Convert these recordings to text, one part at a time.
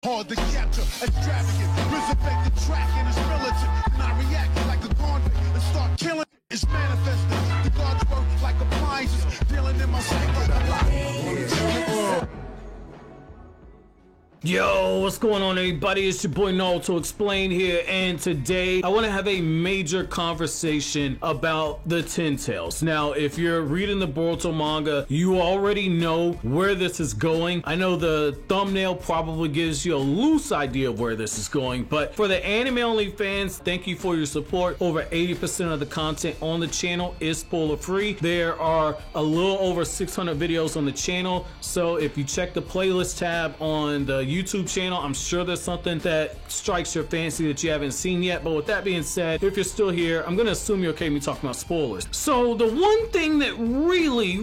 Hard to capture, extravagant, resurrect the track and it's militant. And I react like a convict and start killing. It's manifesting. The God's work like appliances, dealing in my psyche. Yo, what's going on, everybody? It's your boy Naruto Explained here, and today I want to have a major conversation about the Ten Tails. Now, if you're reading the Boruto manga, you already know where this is going. I know the thumbnail probably gives you a loose idea of where this is going, but for the anime-only fans, thank you for your support. Over 80% of the content on the channel is spoiler-free. There are a little over 600 videos on the channel, so if you check the playlist tab on the YouTube channel, I'm sure there's something that strikes your fancy that you haven't seen yet. But with that being said, if you're still here, I'm gonna assume you're okay with me talking about spoilers. So the one thing that really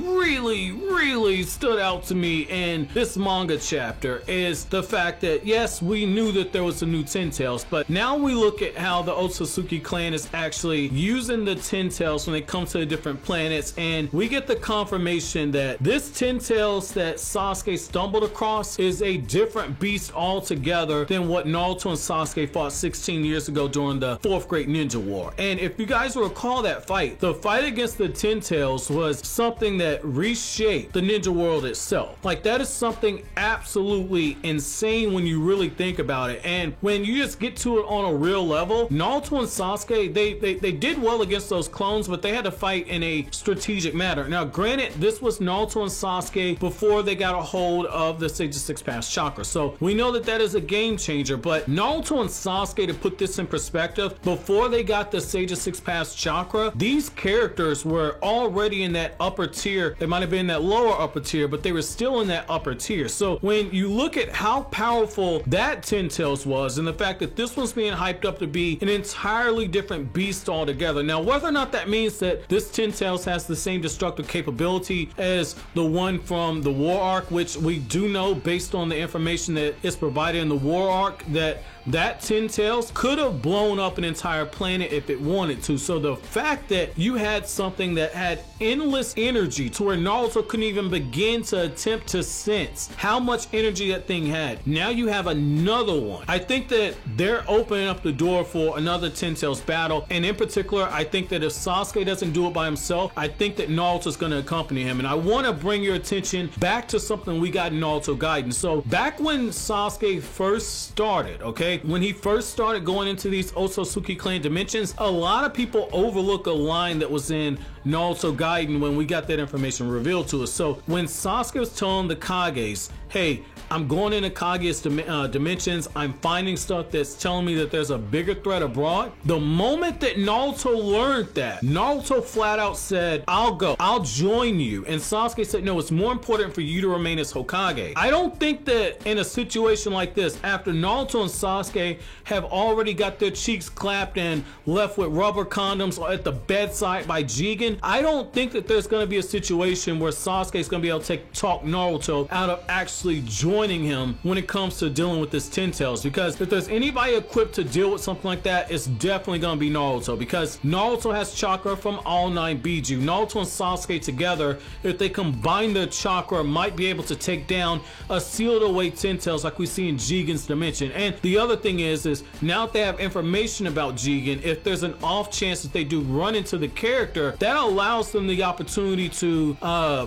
stood out to me in this manga chapter is the fact that yes, we knew that there was a new Ten Tails, but now we look at how the Otsutsuki clan is actually using the Ten Tails when they come to the different planets, and we get the confirmation that this Ten Tails that Sasuke stumbled across is a different beast altogether than what Naruto and Sasuke fought 16 years ago during the 4th Great Ninja War. And if you guys recall that fight, the fight against the Ten Tails was something that reshaped the ninja world itself. Like, that is something absolutely insane when you really think about it. And when you just get to it on a real level, Naruto and Sasuke, they did well against those clones, but they had to fight in a strategic manner. Now, granted, this was Naruto and Sasuke before they got a hold of the Sage of Six Paths chakra. So we know that that is a game changer, but Naruto and Sasuke, to put this in perspective, before they got the Sage of Six Paths chakra, these characters were already in that upper tier. They might have been in that lower upper tier, but they were still in that upper tier. So when you look at how powerful that Ten Tails was, and the fact that this one's being hyped up to be an entirely different beast altogether. Now, whether or not that means that this Ten Tails has the same destructive capability as the one from the War Arc, which we do know based on the information that is provided in the War Arc, that Ten Tails could have blown up an entire planet if it wanted to. So the fact that you had something that had endless energy to where Naruto couldn't even begin to attempt to sense how much energy that thing had. Now you have another one. I think that they're opening up the door for another Ten Tails battle, and in particular, I think that if Sasuke doesn't do it by himself, I think that Naruto's going to accompany him. And I want to bring your attention back to something we got in Naruto Gaiden. So back when Sasuke first started, okay, when he first started going into these Otsutsuki clan dimensions, a lot of people overlook a line that was in Naruto Gaiden when we got that information revealed to us. So when Sasuke was telling the Kages, hey, I'm going into Kage's dimensions, I'm finding stuff that's telling me that there's a bigger threat abroad. The moment that Naruto learned that, Naruto flat out said, I'll go, I'll join you. And Sasuke said, no, it's more important for you to remain as Hokage. I don't think that in a situation like this, after Naruto and Sasuke have already got their cheeks clapped and left with rubber condoms at the bedside by Jigen, I don't think that there's going to be a situation where Sasuke is going to be able to talk Naruto out of actually joining him when it comes to dealing with this Ten Tails. Because if there's anybody equipped to deal with something like that, it's definitely going to be Naruto, because Naruto has chakra from all 9 Biju. Naruto and Sasuke together, if they combine their chakra, might be able to take down a sealed away Ten Tails like we see in Jigen's dimension. And the other thing is now that they have information about Jigen, if there's an off chance that they do run into the character, that allows them the opportunity to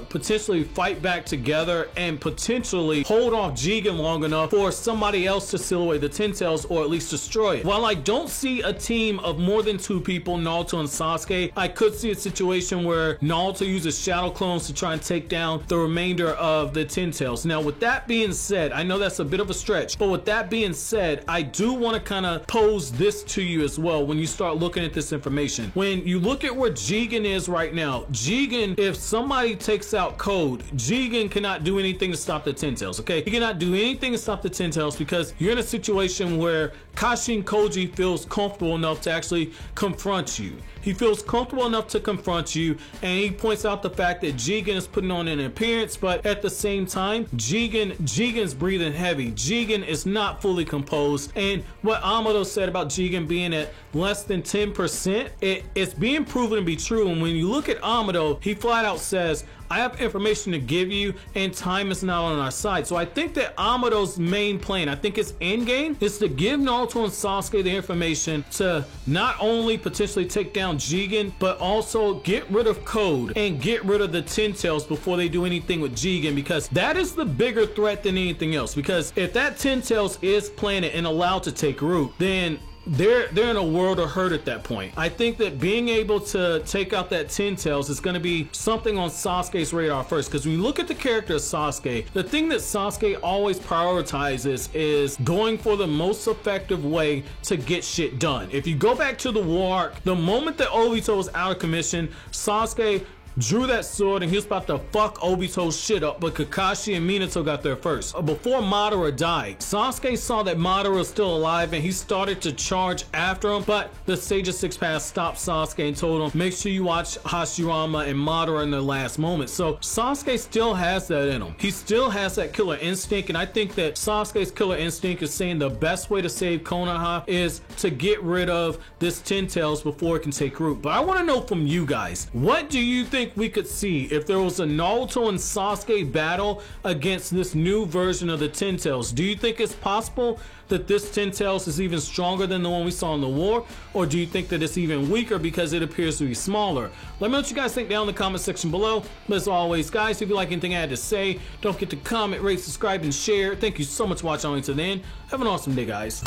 potentially fight back together and potentially hold off Jigen long enough for somebody else to seal away the Ten Tails, or at least destroy it. While I don't see a team of more than 2 people, Naruto and Sasuke, I could see a situation where Naruto uses shadow clones to try and take down the remainder of the Ten Tails. Now, with that being said, I know that's a bit of a stretch, but with that being said, I do want to kind of pose this to you as well when you start looking at this information. When you look at where Jigen is right now, Jigen, if somebody takes out Code, Jigen cannot do anything to stop the Ten Tails, okay? He cannot do anything to stop the Ten Tails because you're in a situation where Kashin Koji feels comfortable enough to actually confront you. He feels comfortable enough to confront you, and he points out the fact that Jigen is putting on an appearance, but at the same time, Jigen's breathing heavy. Jigen is not fully composed, and what Amado said about Jigen being at less than 10%, it's being proven to be true. And when you look at Amado, he flat out says, I have information to give you, and time is not on our side. So I think that Amado's main plan, I think his end game, is to give Naruto and Sasuke the information to not only potentially take down Jigen, but also get rid of Code and get rid of the Ten Tails before they do anything with Jigen, because that is the bigger threat than anything else. Because if that Ten Tails is planted and allowed to take root, then they're in a world of hurt at that point. I think that being able to take out that Ten Tails is going to be something on Sasuke's radar first, because when you look at the character of Sasuke, the thing that Sasuke always prioritizes is going for the most effective way to get shit done. If you go back to the war arc, the moment that Obito was out of commission, Sasuke drew that sword and he was about to fuck Obito's shit up, but Kakashi and Minato got there first. Before Madara died, Sasuke saw that Madara was still alive and he started to charge after him, but the Sage of Six Paths stopped Sasuke and told him, make sure you watch Hashirama and Madara in their last moments. So Sasuke still has that in him. He still has that killer instinct, and I think that Sasuke's killer instinct is saying the best way to save Konoha is to get rid of this Ten Tails before it can take root. But I want to know from you guys, what do you think we could see if there was a Naruto and Sasuke battle against this new version of the Ten Tails? Do you think it's possible that this Ten Tails is even stronger than the one we saw in the war, or do you think that it's even weaker because it appears to be smaller? Let me know what you guys think down in the comment section below. But as always, guys, if you like anything I had to say, don't forget to comment, rate, subscribe, and share. Thank you so much for watching all the way to the end. Have an awesome day, guys.